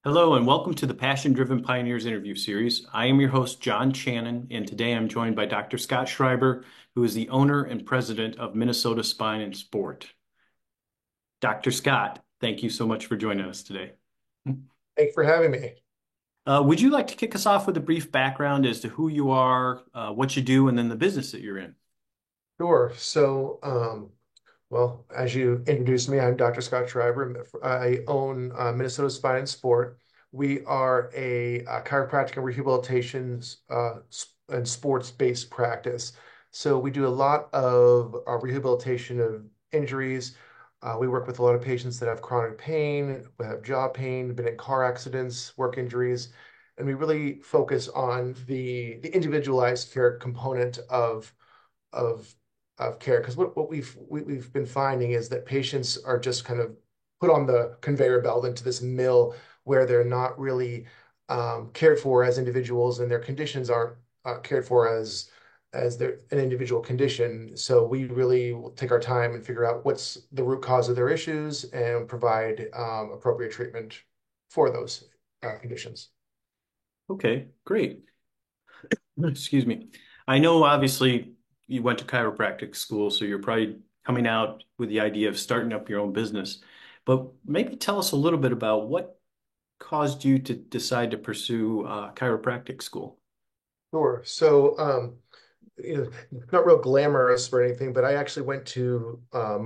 Hello and welcome to the Passion Driven Pioneers interview series. I am your host, John Shannon, and today I'm joined by Dr. Scott Schreiber, who is the owner and president of Minnesota Spine and Sport. Dr. Scott, thank you so much for joining us today. Thanks for having me. Would you like to kick us off with a brief background as to who you are, what you do, and then the business that you're in? Sure. Well, as you introduced me, I'm Dr. Scott Schreiber. I own Minnesota Spine and Sport. We are a chiropractic and rehabilitation and sports-based practice. So we do a lot of rehabilitation of injuries. We work with a lot of patients that have chronic pain, who have jaw pain, been in car accidents, work injuries, and we really focus on the individualized care component of care. Because what we've been finding is that patients are just kind of put on the conveyor belt into this mill where they're not really cared for as individuals, and their conditions aren't cared for as their an individual condition. So we really will take our time and figure out what's the root cause of their issues and provide appropriate treatment for those conditions. Okay, great. Excuse me. I know obviously you went to chiropractic school, so you're probably coming out with the idea of starting up your own business. But maybe tell us a little bit about what caused you to decide to pursue chiropractic school. Sure. Not real glamorous or anything, but I actually went to I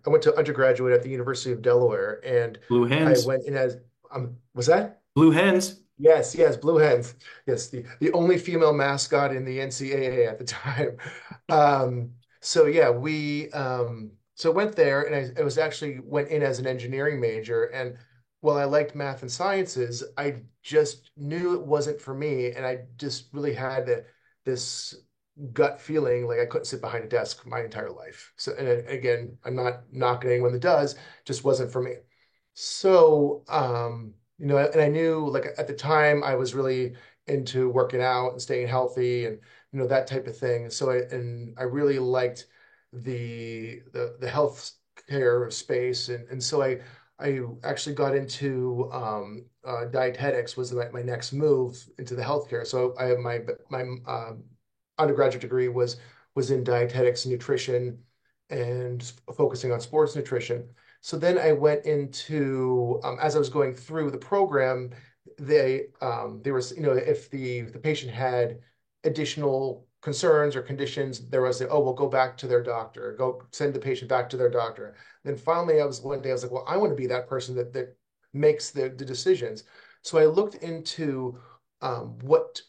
went to undergraduate at the University of Delaware, and Blue I Hens, went in as was that? Blue Hens. Yes, Blue Hens. Yes, the only female mascot in the NCAA at the time. So yeah, we so went there, and I was actually went in as an engineering major, and while I liked math and sciences, I just knew it wasn't for me, and I just really had this gut feeling like I couldn't sit behind a desk my entire life. So, and again, I'm not knocking anyone that does, just wasn't for me. And I knew like at the time I was really into working out and staying healthy and that type of thing. I really liked the health care space, and so I actually got into dietetics was my next move into the healthcare. So I have my undergraduate degree was in dietetics and nutrition and focusing on sports nutrition. So then I went into as I was going through the program, there was if the patient had additional concerns or conditions, there was oh, we'll go back to their doctor, go send the patient back to their doctor. Then finally, one day I was like, well, I want to be that person that makes the decisions. So I looked into what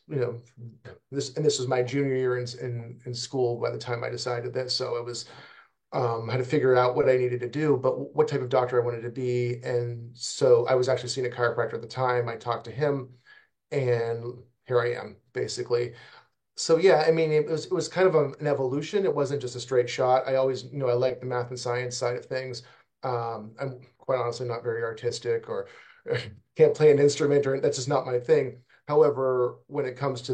this was my junior year in school by the time I decided this. So it was had to figure out what I needed to do, but what type of doctor I wanted to be. And so I was actually seeing a chiropractor at the time. I talked to him, and here I am, basically. So yeah, I mean, it was kind of an evolution. It wasn't just a straight shot. I always, I like the math and science side of things. I'm quite honestly not very artistic or can't play an instrument, or that's just not my thing. However, when it comes to,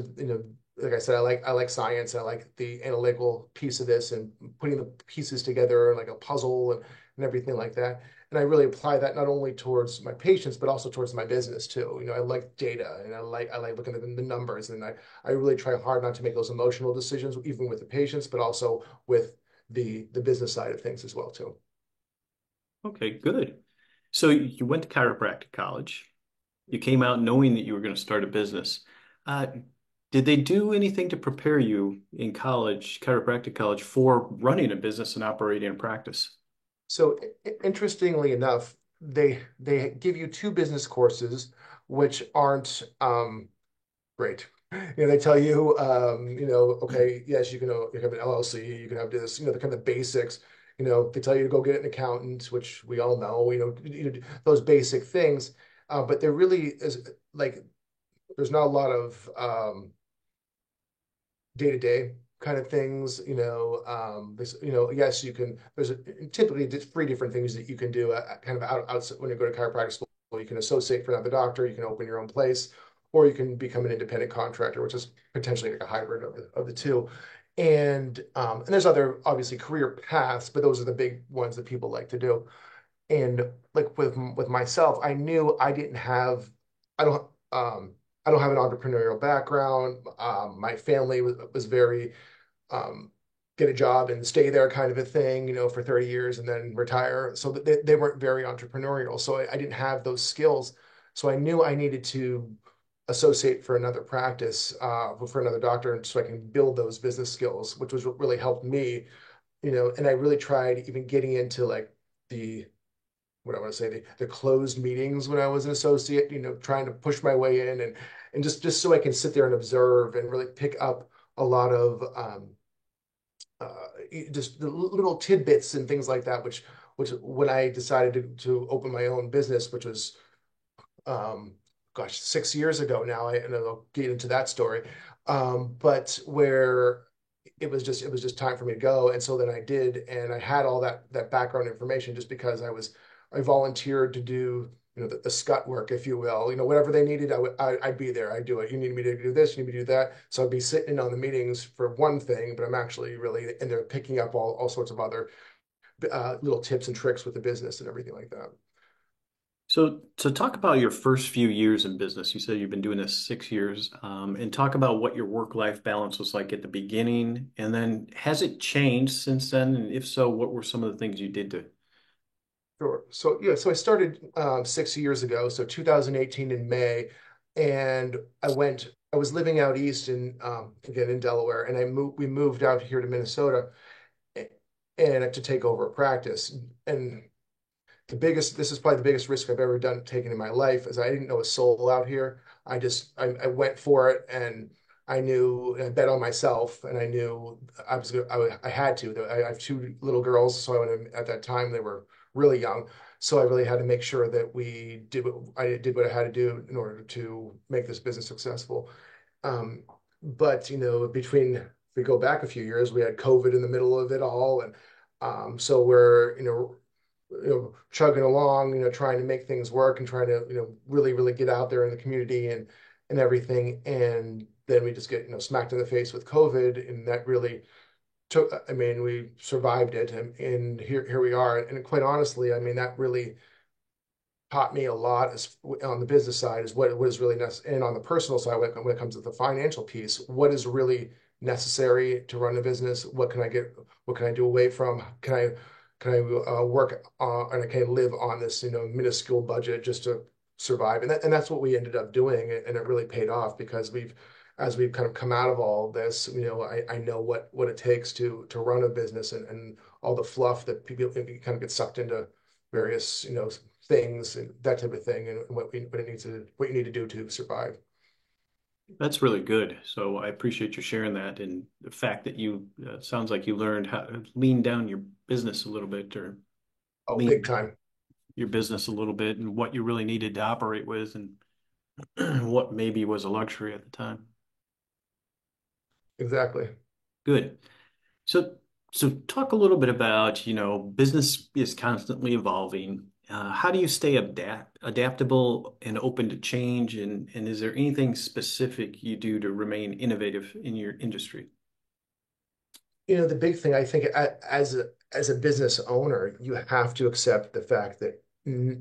like I said, I like science. I like the analytical piece of this and putting the pieces together like a puzzle and everything like that. And I really apply that not only towards my patients, but also towards my business too. I like data, and I like looking at the numbers, and I really try hard not to make those emotional decisions, even with the patients, but also with the business side of things as well too. Okay, good. So you went to chiropractic college. You came out knowing that you were going to start a business. Uh, did they do anything to prepare you in college, chiropractic college, for running a business and operating a practice? So interestingly enough, they give you two business courses, which aren't great. They tell you, okay, yes, you have an LLC, you can have this, the kind of basics. They tell you to go get an accountant, which we all know, those basic things. But there really is like, there's not a lot of day-to-day kind of things. Yes, you can, there's typically three different things that you can do kind of outside when you go to chiropractic school. You can associate for another doctor, you can open your own place, or you can become an independent contractor, which is potentially like a hybrid of the two. And there's other obviously career paths, but those are the big ones that people like to do. And like with myself, I knew I didn't have I don't I don't have an entrepreneurial background. My family was very um, get a job and stay there kind of a thing, for 30 years and then retire. So that they weren't very entrepreneurial. So I didn't have those skills. So I knew I needed to associate for another practice, for another doctor, so I can build those business skills, which was really helped me, and I really tried even getting into like the what I want to say, the closed meetings when I was an associate, trying to push my way in and just so I can sit there and observe and really pick up a lot of just the little tidbits and things like that, which when I decided to open my own business, which was um, gosh, 6 years ago now, and I'll get into that story, but where it was just time for me to go, and so then I did, and I had all that background information just because I volunteered to do the scut work, if you will, whatever they needed, I'd be there. I'd do it. You need me to do this, you need me to do that. So I'd be sitting in on the meetings for one thing, but I'm actually really in there picking up all sorts of other little tips and tricks with the business and everything like that. So talk about your first few years in business. You said you've been doing this 6 years, and talk about what your work-life balance was like at the beginning, and then has it changed since then? And if so, what were some of the things you did to? Sure. So yeah, so I started 6 years ago, so 2018 in May, and I was living out east in again in Delaware, and we moved out here to Minnesota and to take over a practice. And this is probably the biggest risk I've ever taken in my life, is I didn't know a soul out here. I went for it, and I bet on myself, and I knew I had to. I have two little girls, so at that time they were really young, so I really had to make sure that I did what I had to do in order to make this business successful. Um, but between if we go back a few years, we had COVID in the middle of it all, and so we're chugging along, trying to make things work and trying to really really get out there in the community and everything. And then we just get smacked in the face with COVID, and that really took. I mean, we survived it, and here we are. And quite honestly, I mean, that really taught me a lot on the business side is what is really necessary, and on the personal side when it comes to the financial piece, what is really necessary to run a business. What can I do away from? Can I work and I can live on this minuscule budget just to survive? And that's what we ended up doing, and it really paid off because as we've kind of come out of all this, I know what it takes to run a business, and all the fluff that people kind of get sucked into various things and that type of thing, and what you need to do to survive. That's really good. So I appreciate you sharing that, and the fact that you sounds like you learned how to lean down your business a little bit, or Oh, lean big time. your business a little bit, and what you really needed to operate with, and what maybe was a luxury at the time. Exactly. Good. So, so talk a little bit about, business is constantly evolving. How do you stay adaptable and open to change? And is there anything specific you do to remain innovative in your industry? The big thing I think as a business owner, you have to accept the fact that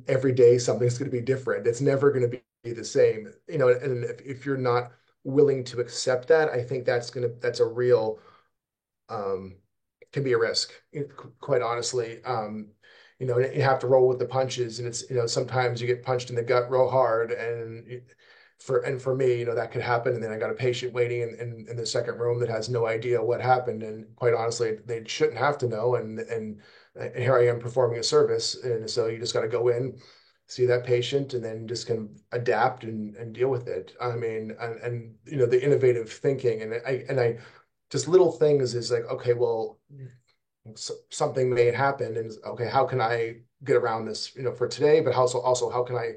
every day something's going to be different. It's never going to be the same. And if you're not willing to accept that, I think that's a real um, can be a risk, quite honestly. You have to roll with the punches, and it's sometimes you get punched in the gut real hard, and for me, that could happen. And then I got a patient waiting in the second room that has no idea what happened, and quite honestly, they shouldn't have to know. And here I am performing a service, and so you just got to go in, see that patient, and then just kind of adapt and deal with it. I mean, and the innovative thinking, and I just little things is like, okay, well, something may happen, and okay, how can I get around this, for today, but also how can I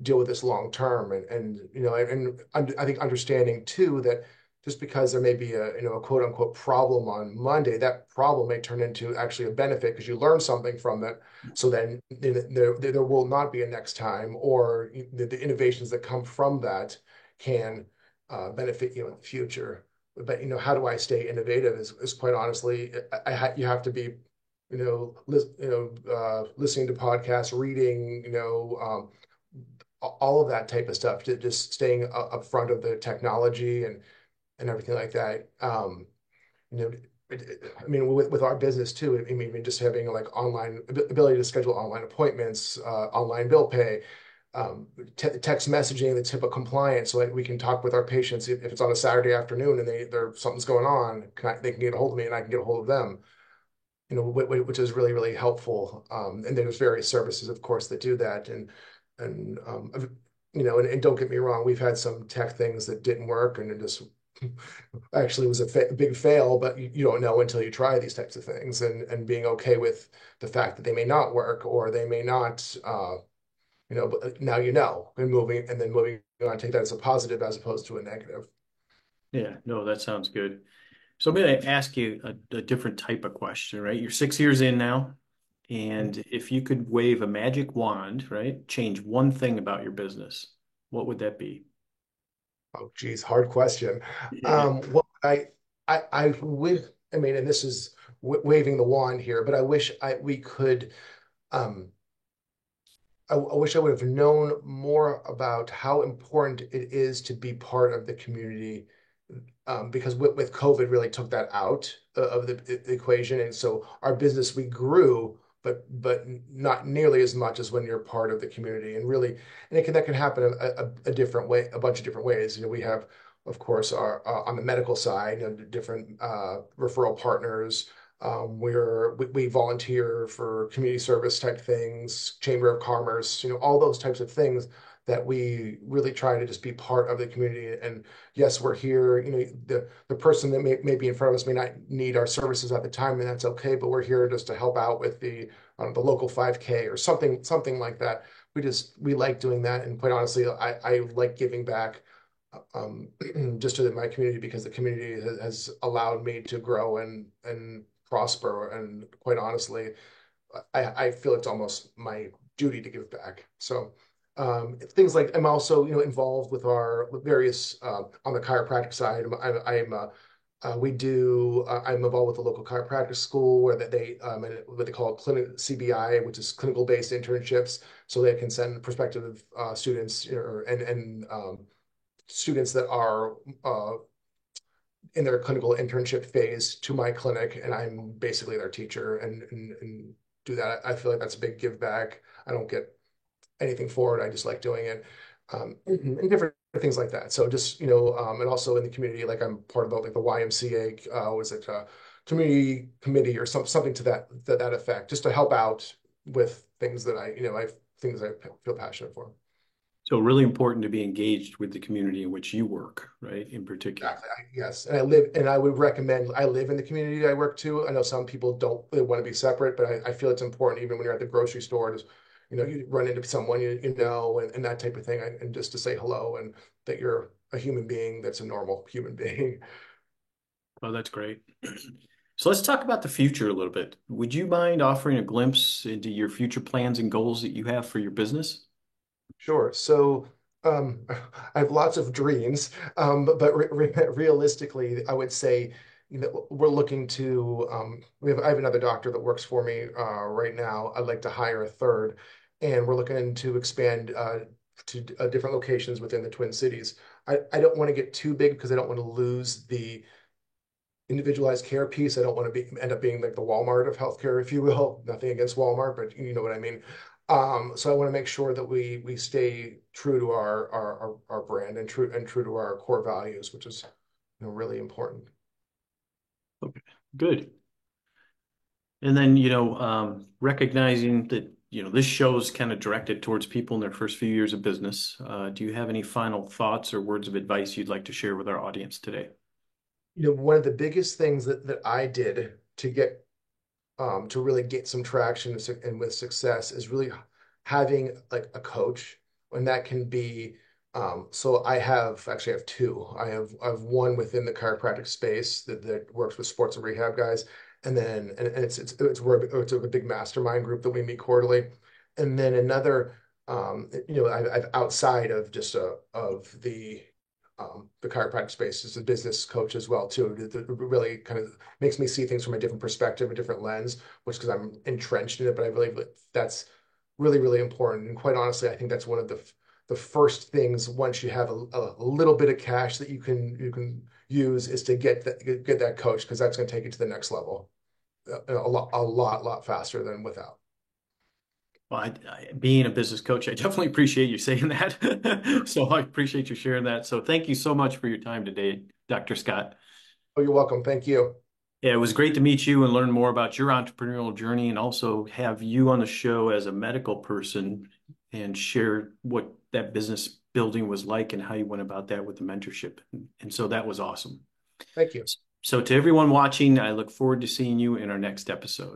deal with this long term? And I think understanding too that just because there may be a quote unquote problem on Monday, that problem may turn into actually a benefit because you learn something from it. So then there will not be a next time, or the innovations that come from that can benefit you in the future. But how do I stay innovative? Is quite honestly, you have to be, listening to podcasts, reading, all of that type of stuff, just staying up front of the technology and everything like that. You know, I mean, with our business too, I mean, just having like online ability to schedule online appointments, online bill pay, text messaging that's HIPAA compliant, so like we can talk with our patients if it's on a Saturday afternoon and they're something's going on, they can get a hold of me and I can get a hold of them. Which is really, really helpful. And there's various services, of course, that do that. And and don't get me wrong, we've had some tech things that didn't work, and it just actually was a big fail. But you don't know until you try these types of things, and being okay with the fact that they may not work or they may not. But now and moving on, take that as a positive as opposed to a negative. Yeah, no, that sounds good. So I'm going to ask you a different type of question, right? You're 6 years in now, and if you could wave a magic wand, right, change one thing about your business, what would that be? Oh, geez, hard question. Yeah. What I would, I mean, and this is waving the wand here, but I wish we could. Um, I wish I would have known more about how important it is to be part of the community, because with COVID really took that out of the equation, and so our business we grew, but not nearly as much as when you're part of the community, and really, and that can happen a different way, a bunch of different ways. We have, of course, our on the medical side, different referral partners. We volunteer for community service type things, Chamber of Commerce, all those types of things that we really try to just be part of the community. And yes, we're here. The person that may be in front of us may not need our services at the time, and that's okay. But we're here just to help out with the local 5K or something like that. We like doing that, and quite honestly, I like giving back, um, just to my community, because the community has allowed me to grow and prosper. And quite honestly, I feel it's almost my duty to give back. So things like I'm also involved with our various on the chiropractic side. I'm involved with the local chiropractic school where what they call clinic CBI, which is clinical based internships, so they can send prospective students and students that are in their clinical internship phase to my clinic, and I'm basically their teacher and do that. I feel like that's a big give back. I don't get anything for it. I just like doing it, and different things like that. So just and also in the community, like I'm part of like the YMCA, was it community committee or something to that effect, just to help out with things that I feel passionate for. So really important to be engaged with the community in which you work, right, in particular. Exactly. Yes, and I would recommend. I live in the community I work to. I know some people don't, they want to be separate, but I feel it's important even when you're at the grocery store. Just you run into someone and that type of thing, and just to say hello and that you're a human being that's a normal human being. Oh, that's great. So let's talk about the future a little bit. Would you mind offering a glimpse into your future plans and goals that you have for your business? Sure. So I have lots of dreams, but realistically, I would say, we're looking to. I have another doctor that works for me right now. I'd like to hire a third, and we're looking to expand to different locations within the Twin Cities. I don't want to get too big because I don't want to lose the individualized care piece. I don't want to end up being like the Walmart of healthcare, if you will. Nothing against Walmart, but you know what I mean. So I want to make sure that we stay true to our brand and true to our core values, which is really important. Okay, good. And then, recognizing that, this show's kind of directed towards people in their first few years of business. Do you have any final thoughts or words of advice you'd like to share with our audience today? One of the biggest things that I did to really get some traction and with success is really having like a coach, and that can be. So I have two. I have one within the chiropractic space that works with sports and rehab guys, and then and it's a big mastermind group that we meet quarterly, and then another. I've outside of just of the chiropractic space is a business coach as well too. That really kind of makes me see things from a different perspective, a different lens, which because I'm entrenched in it. But I believe that that's really, really important. And quite honestly, I think that's one of the first things once you have a little bit of cash that you can use is to get that coach, because that's going to take you to the next level a lot faster than without. Well, being a business coach, I definitely appreciate you saying that. So I appreciate you sharing that. So thank you so much for your time today, Dr. Scott. Oh, you're welcome. Thank you. Yeah, it was great to meet you and learn more about your entrepreneurial journey and also have you on the show as a medical person and share what that business building was like and how you went about that with the mentorship. And so that was awesome. Thank you. So to everyone watching, I look forward to seeing you in our next episode.